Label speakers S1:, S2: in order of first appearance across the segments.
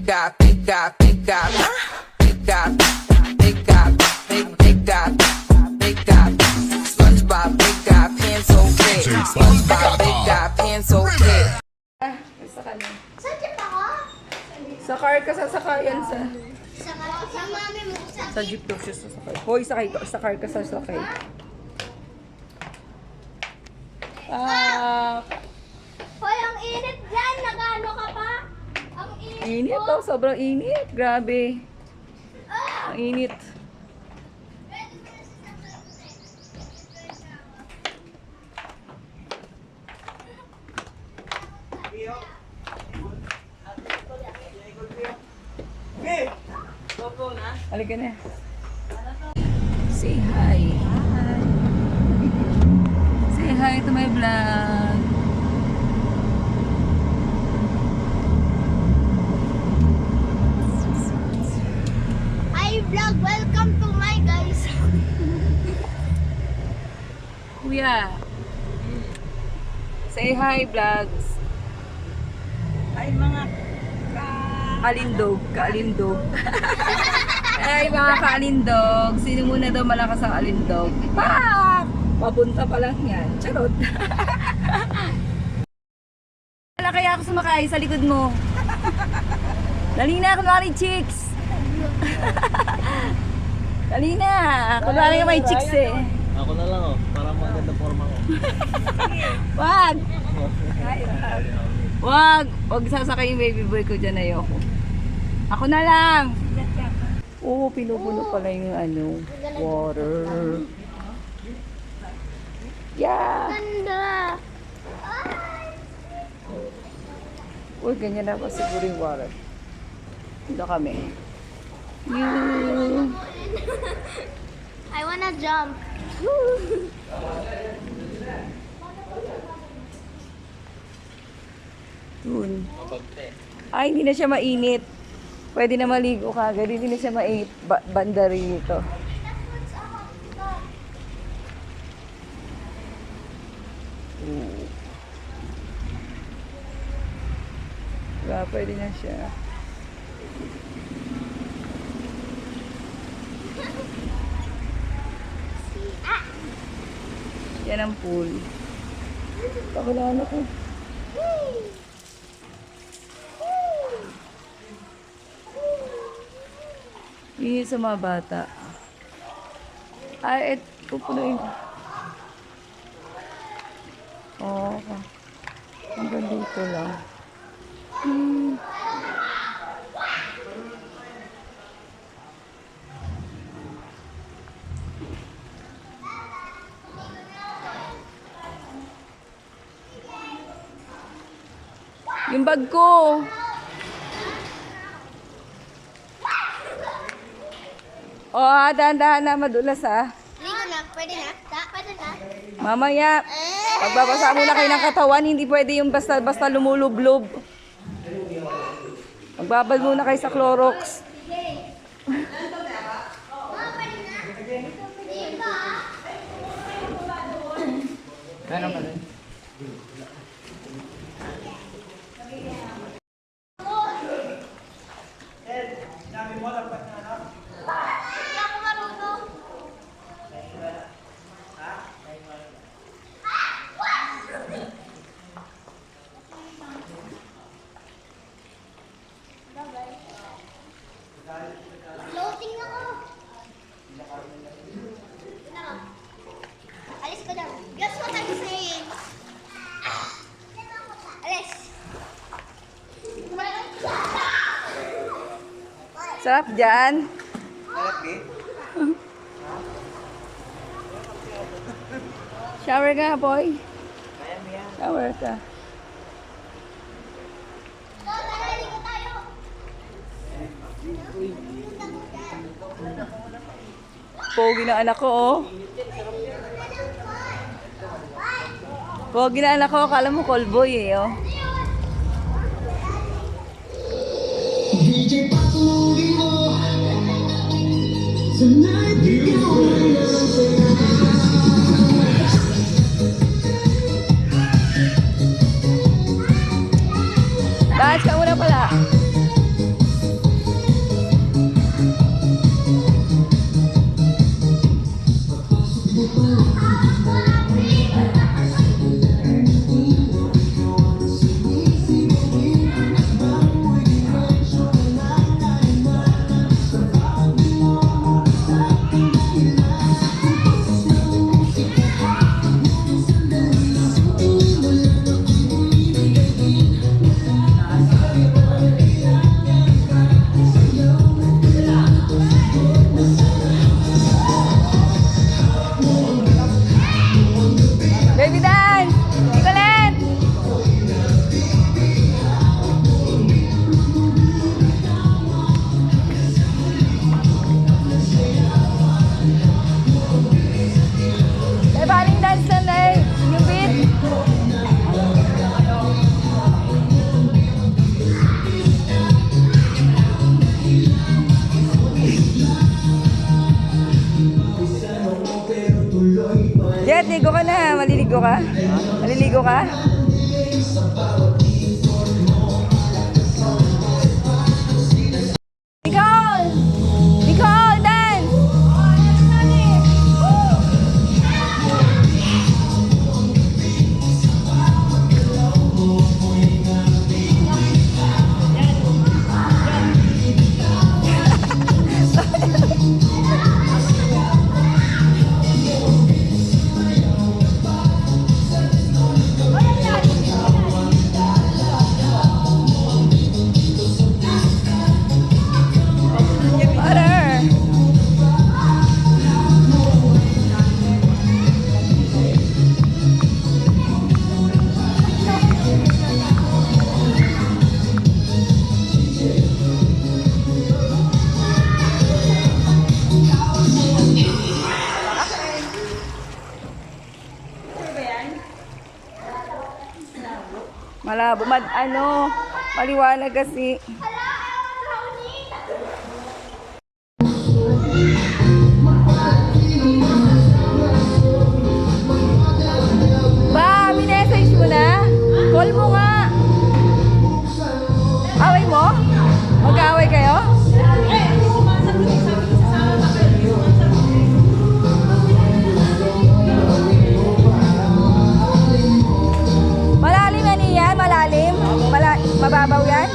S1: SpongeBob, big guy, pencil red. SpongeBob, big guy, pencil red.
S2: Basta ka na.
S3: Saan ka ako?
S2: Sa car ka sasakayan sa...
S3: Sa mami mo.
S2: Sa jeep daw siya sasakay. Hoy, sakay ka. Sa car ka sasakay.
S3: Hoy, ang init dyan. Nagano ka pa? Ang init.
S2: Init daw. Sobrang init. Grabe. Ang init. Halika na. Say hi. Hi. Say hi to my vlog.
S3: Hi vlog, welcome to my guys.
S2: Kuya. Say hi, vlogs.
S4: Ay mga
S2: Kalindog. Kalindog. Ay, mga kaalindog. Sino muna daw malakas ang alindog? Pak! Papunta pa lang yan. Charot. Wala kaya ako sumakay sa likod mo. Dali na, kunwari chicks. Dali na. Kunwari ka may chicks eh.
S5: Ako na lang para maganda forma ko.
S2: Wag! Wag! Wag sasakay yung baby boy ko dyan, ayoko. Ako na lang! Oo, pinupuno pala yung water. Yeah!
S3: Ganda.
S2: Uy, ganyan na pa siguro yung water. Dito kami.
S3: I wanna jump.
S2: Dun. Ay, hindi na siya mainit. Pwede na maligo ka. Hindi na siya mainit. Banda rin ito. Diba, pwede na siya. Yan ang pool. Pakulaan ako. Yun sa mga bata. Ay, pupunuin ko. Oo. Hanggang dito lang. Yung bag ko. Oh, dahan-dahan na madulas ah.
S3: Ligo na, pwede na? Pwede na?
S2: Mamaya, magbabasa muna kayo ng katawan, hindi pwede yung basta-basta lumulublob. Magbabal muna kayo sa Clorox. Ano ba rin?
S3: Hindi ako marunong. Floating ako. Alis ka daw. Guess what I'm saying? Alis.
S2: Sarap dyan. Shower ka, boy. Shower ka.
S3: Tara, ligo tayo.
S2: Pogi na anak ko, oh. Pogi na anak ko, akala mo callboy eh, oh.
S6: DJ patugin mo tonight, ikaw ang
S2: Dance ka muna pala. Maliligo ka na. Maliligo ka? Maliligo ka? Nicole! Nicole, dance! Butter! Malabo, maliwanag kasi. Ba, minessage mo na? Call mo nga. Away mo? Mag-aaway kayo? Malalim yan yan? Malalim? Mababaw yan?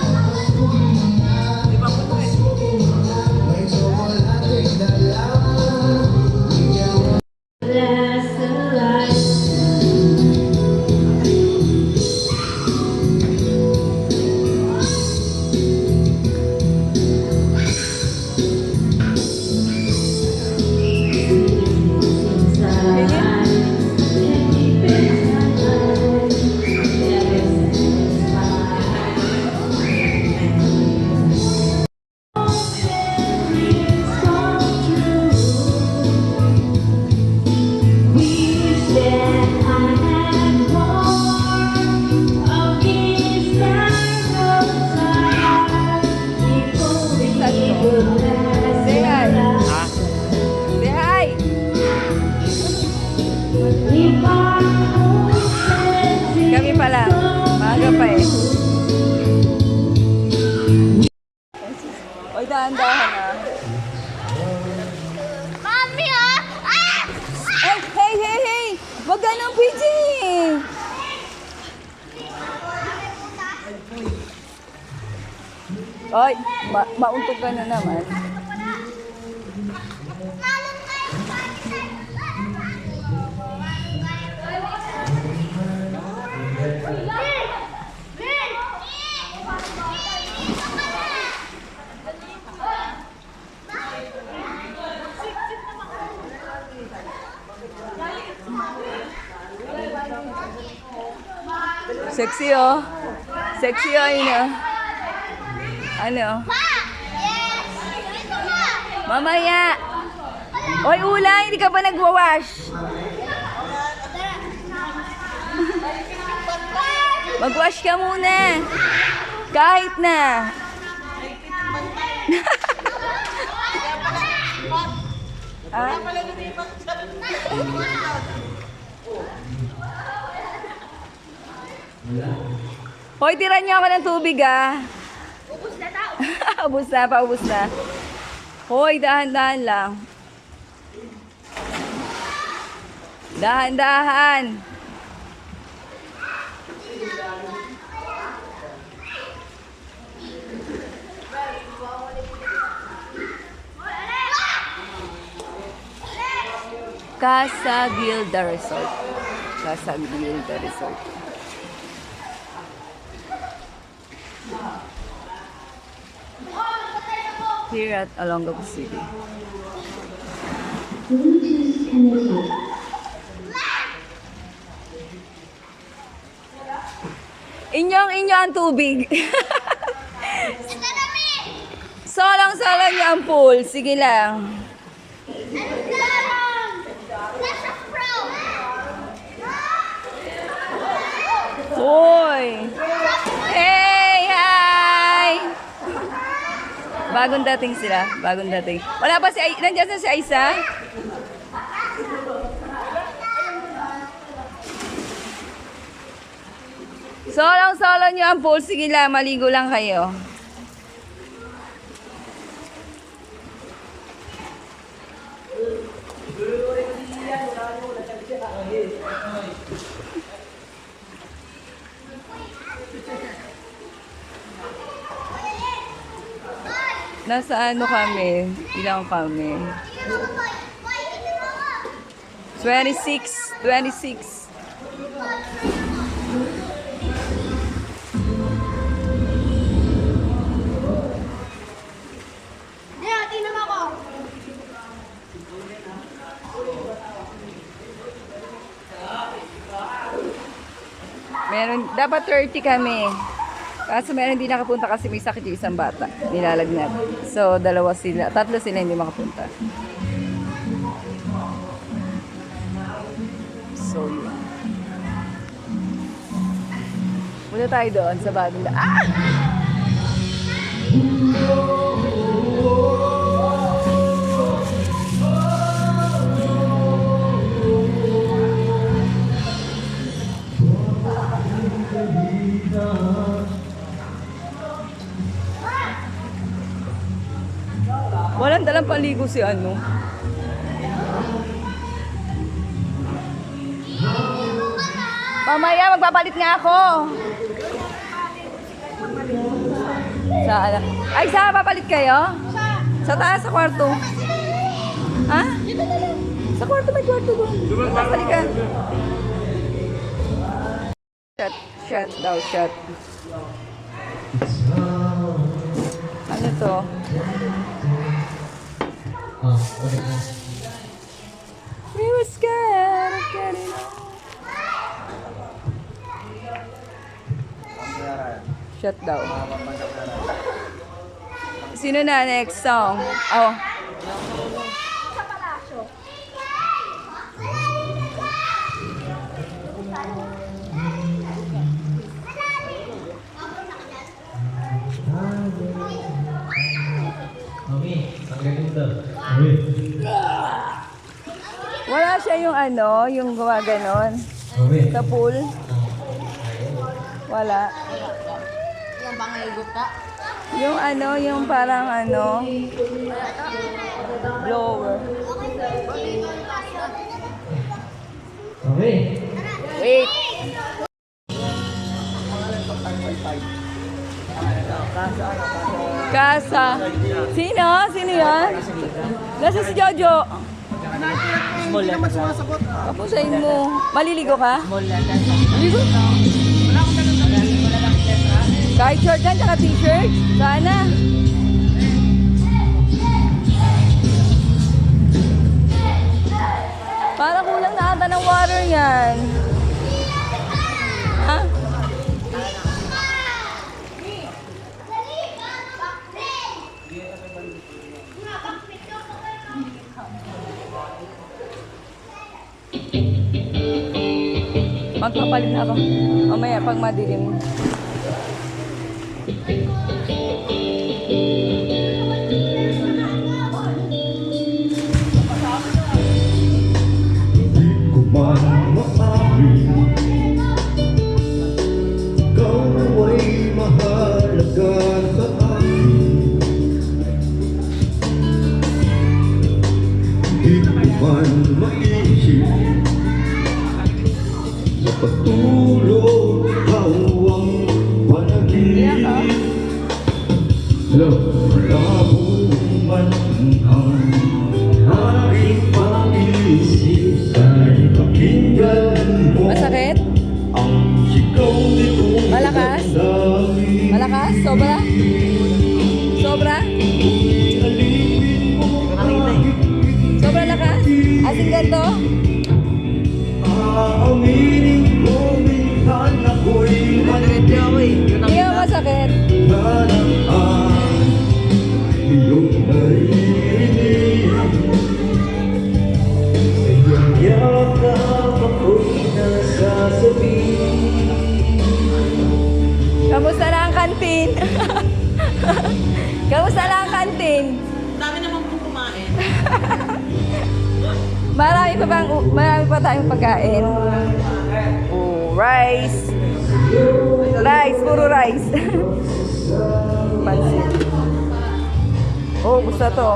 S2: Say hi. Say hi. Kami pala. Maaga pa eh. Oy, dahan-dahan ah.
S3: Mami, ah! Ah!
S2: Hey! Wag ganun, PJ! Oy, mauntog ka na naman. Sexy oh. Sexy oh, yun oh. Ano? Mamaya. Oy, Ulay, hindi ka ba nagwawash? Magwash ka muna. Kahit na. Ah? Hoy, tiran niyo ako ng tubig ah.
S3: Ubus na tao.
S2: Paubos na. Hoy, dahan-dahan lang. Dahan-dahan. Casa Gilda Resort. Casa Gilda Resort. Here at Olongapo City. Inyo ang tubig. Solang-solang niya ang pool. Sige lang. Hoy! Hey! Hi! Bagong dating sila. Bagong dating. Wala pa si Ay... Nandiyan sa si Aisa? Solong-solo nyo ang pool. Sige lang, maligo lang kayo. Nasa ano kami? Ilang kami? 26. 26.
S3: Dina, tingnan mo ako.
S2: Meron, dapat 30 kami. Kaso meron hindi nakapunta kasi may sakit yung isang bata. Nilalagnat. So, tatlo sila hindi makapunta. So, yun. Punta tayo doon sa bagong Ah! Walang dalang paligo si ano. Mamaya magpapalit nga ako. Ay, saan papalit kayo? Sa taas, sa kwarto. Ha? Sa kwarto, may kwarto doon. Papalit ka. Shot daw, shot. Ano to? We were scared of getting shut daw. Sino na next song? Oh.
S3: Sa palasyo.
S2: Wala siya yung ano, yung gumaganon. Sa pool. Wala.
S4: Yung pangahigot ka?
S2: Yung ano, yung parang ano, blower. Wait. Kasa. Sino? Sino yan? Nasa si Jojo.
S5: Small lang sumasagot.
S2: Kapusain mo. Maliligo ka? Maligo? Kahit short yan, tsaka t-shirt. Sana. Para kulang na ata ng water yan. Ha? Magpapalit na ako. Mamaya pag madilim.
S6: Pagtulog ikaw ang panaginip. Labo man ang aking pag-iisip sa'y pakinggan mo.
S2: Masakit?
S6: Ang sigaw nitong
S2: Malakas?
S6: damdamin.
S2: Malakas? Sobra? Sobra?
S6: Alipin mo
S2: Sobra lakas? Asin ganito?
S6: aaminin ko minsan ako'y
S2: Hindi mo masakit?
S6: nanaan iyong narinig. Sa iyong yakap ako'y nasasabi.
S2: Kamusta na ang kantin? Kamusta na ang kantin?
S4: Dami naman pong kumain.
S2: Marami pa tayong pagkain. Oh, rice, Rice, puro rice. Pansit. Oh, gusto to.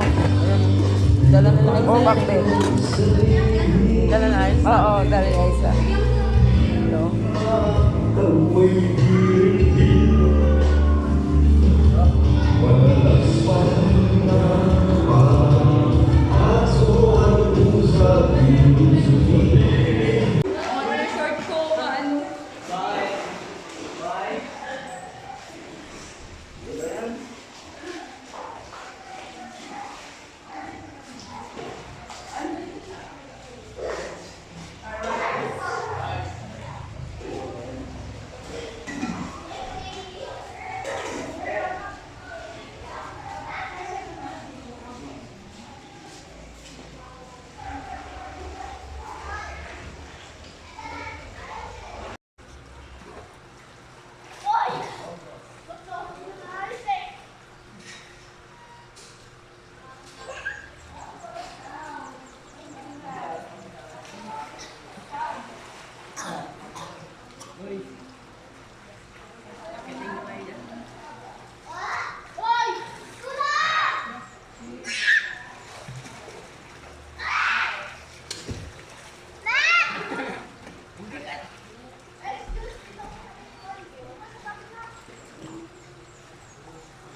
S4: Dala na lang.
S2: Oh, bakbe.
S4: Dala na ayos.
S2: Oo, dali isa. Ito.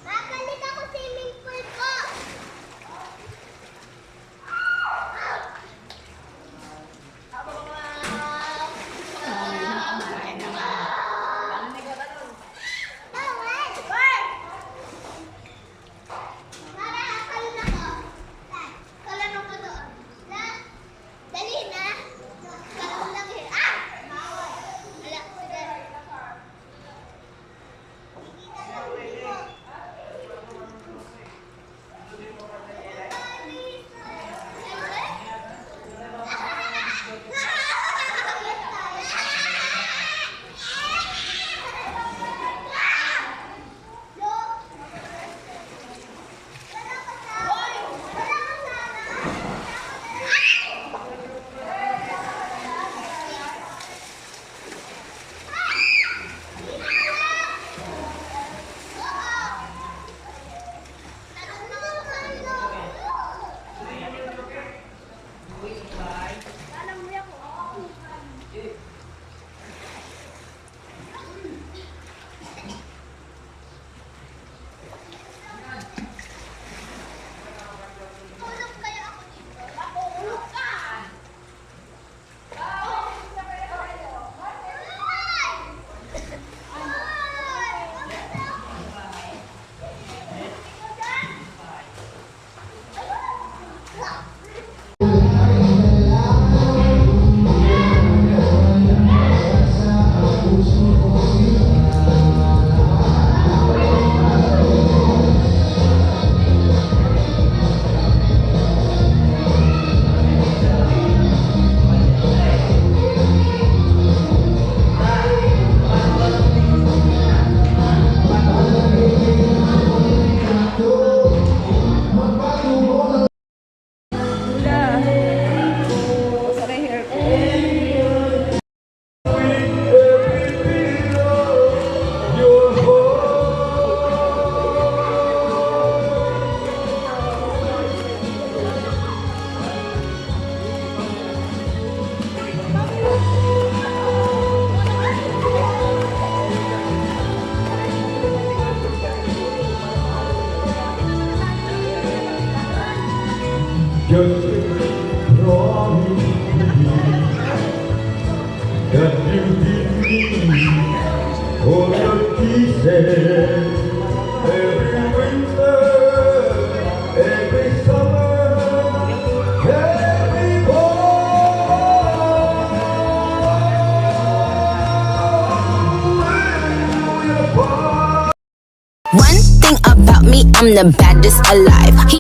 S3: Babalik ako swimming pool ko.
S6: Just promise me that you give me all your kisses every winter, every summer, every fall.
S7: One thing about me, I'm the baddest alive.